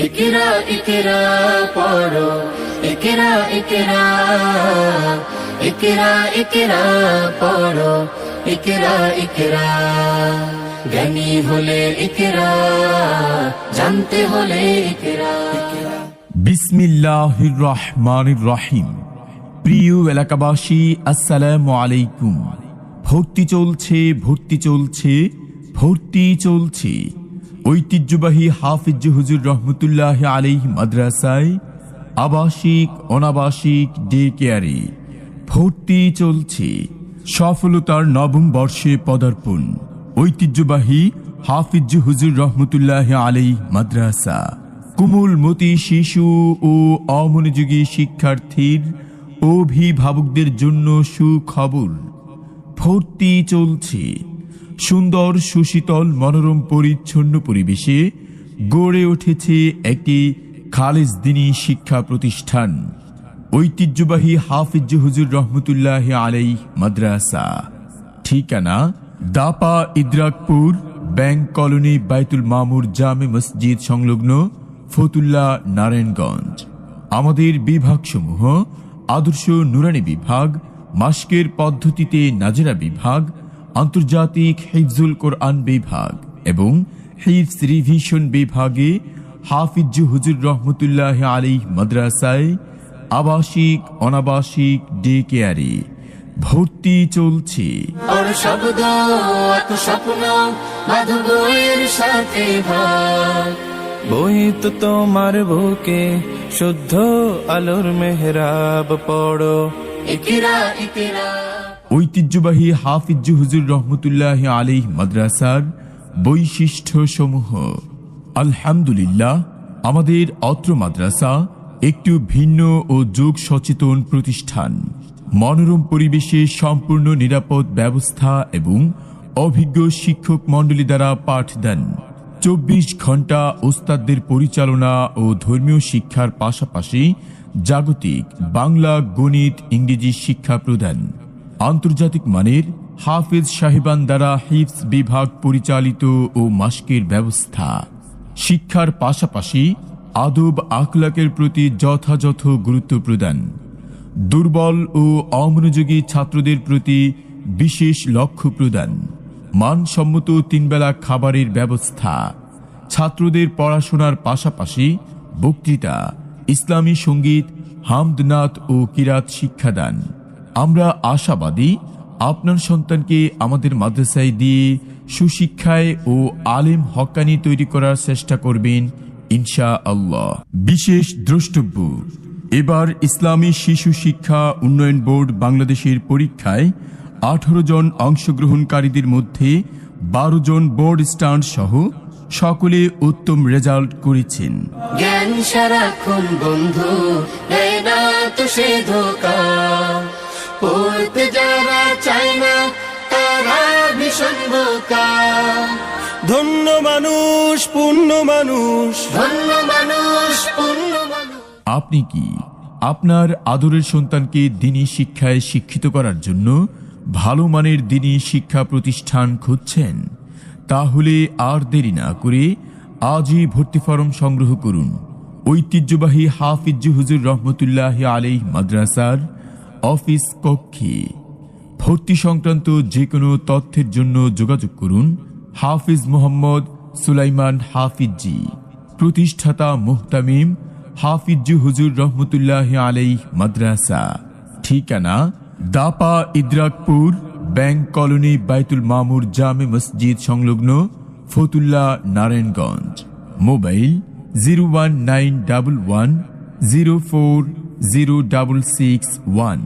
ইকরা ইকরা পড়ো, ইকরা ইকরা, ইকরা ইকরা পড়ো, ইকরা ইকরা। জ্ঞানী হলে ইকরা, জানতে হলে ইকরা। বিসমিল্লাহির রহমানির রহিম। প্রিয় এলাকাবাসী, আসসালামু আলাইকুম। ভর্তি চলছে, ভর্তি চলছে, ভর্তি চলছে ঐতিহ্যবাহী হাফিজ হুজুর রহমতুল্লাহ আলাইহি মাদ্রাসায় আবাসিক অনাবাসিক ডে কেয়ারে ভর্তি চলছে। সফলতার নবম বর্ষে পদার্পণ ঐতিহ্যবাহী হাফিজ হুজুর রহমতুল্লাহ আলাইহি মাদ্রাসা। কোমলমতি শিশু ও অমনোযোগী শিক্ষার্থীর অভিভাবকদের জন্য সুখবর, ভর্তি চলছে। সুন্দর সুশীতল মনোরম পরিচ্ছন্ন পরিবেশে গড়ে উঠেছে একটি খালেস দ্বীনি শিক্ষা প্রতিষ্ঠান ঐতিহ্যবাহী হাফিজ হুজুর রহমতুল্লাহ আলাইহি মাদ্রাসা। ঠিকানা দাপা ইদ্রাকপুর ব্যাংক কলোনি বাইতুল মামুর জামে মসজিদ সংলগ্ন ফতুল্লা, নারায়ণগঞ্জ। আমাদের বিভাগসমূহ আদর্শ নুরানি বিভাগ, মাসকের পদ্ধতিতে নাজেরা বিভাগ, আন্তর্জাতিক হিফজুল কোরআন বিভাগ এবং হিফজ রিভিশন বিভাগে হাফিজ হুজুর রহমতুল্লাহ আলাইহি মাদ্রাসায় আবাসিক অনাবাসিক ডে কেয়ারে ভর্তি চলছে। শব্দ এত স্বপ্ন মাধব বইয়ের সাথে ভাগ, বই তো তোমার বুকে শুদ্ধ আলোর মেহরাব পড়ো, ইকরা ইকরা। ঐতিহ্যবাহী হাফিজ হুজুর রহমতুল্লাহ আলাইহি মাদ্রাসার বৈশিষ্ট্য সমূহ। আলহামদুলিল্লাহ, আমাদের অত্র মাদ্রাসা একটু ভিন্ন ও যোগ সচেতন প্রতিষ্ঠান। মনোরম পরিবেশে সম্পূর্ণ নিরাপদ ব্যবস্থা এবং অভিজ্ঞ শিক্ষক মণ্ডলী দ্বারা পাঠদান। 24 ঘন্টা ওস্তাদদের পরিচালনা ও ধর্মীয় শিক্ষার পাশাপাশি জাগতিক বাংলা, গণিত, ইংরেজি শিক্ষা প্রদান। আন্তর্জাতিক মানের হাফেজ সাহেবান দ্বারা হিফজ বিভাগ পরিচালিত ও মাসকের ব্যবস্থা। শিক্ষার পাশাপাশি আদব আখলাকের প্রতি যথাযথ গুরুত্ব প্রদান। দুর্বল ও অমনোযোগী ছাত্রদের প্রতি বিশেষ লক্ষ্য প্রদান। মানসম্মত 3 বেলা খাবারের ব্যবস্থা। ছাত্রদের পড়াশোনার পাশাপাশি বক্তৃতা, ইসলামী সঙ্গীত, হামদনাত ও কিরাত শিক্ষাদান। আমরা আশাবাদী আপনার সন্তানকে আমাদের মাদ্রাসায় দিয়ে সুশিক্ষায় ও আলেম হক্কানি তৈরি করার চেষ্টা করবেন ইনশাআল্লাহ। বিশেষ দ্রষ্টব্য, এবার ইসলামী শিশু শিক্ষা উন্নয়ন বোর্ড বাংলাদেশের পরীক্ষায় 18 জন অংশগ্রহণকারীদের মধ্যে 12 জন বোর্ড স্ট্যান্ড সহ সকলে উত্তম রেজাল্ট করেছেন। জ্ঞান সারাক্ষণ বন্ধু, দেয় না তো সে ধোঁকা। পড়তে যারা চায় না তারা ভীষণ বোকা। ধন্য মানুষ পূর্ণ মানুষ, ধন্য মানুষ পূর্ণ মানুষ। আপনি কি আপনার আদরের সন্তানকে দ্বীনি শিক্ষায় শিক্ষিত করার জন্য ভালো মানের দ্বীনি শিক্ষা প্রতিষ্ঠান খুঁজছেন? তাহলে আর দেরি না করে আজই ভর্তি ফরম সংগ্রহ করুন ঐতিহ্যবাহী হাফিজ হুজুর রহমতুল্লাহ আলাইহি মাদ্রাসার অফিস কক্ষে। ভর্তি সংক্রান্ত যে কোনো তথ্যের জন্য যোগাযোগ করুন হাফিজ মোহাম্মদ সুলাইমান হাফিজি, প্রতিষ্ঠাতা মুহতামিম হাফিজ হুজুর রহমতুল্লাহ আলাইহি মাদ্রাসা। ঠিকানা দাপা ইদ্রাকপুর ব্যাংক কলোনি বাইতুল মামুর জামে মসজিদ সংলগ্ন ফতুল্লা, নারায়ণগঞ্জ। মোবাইল 01911040661।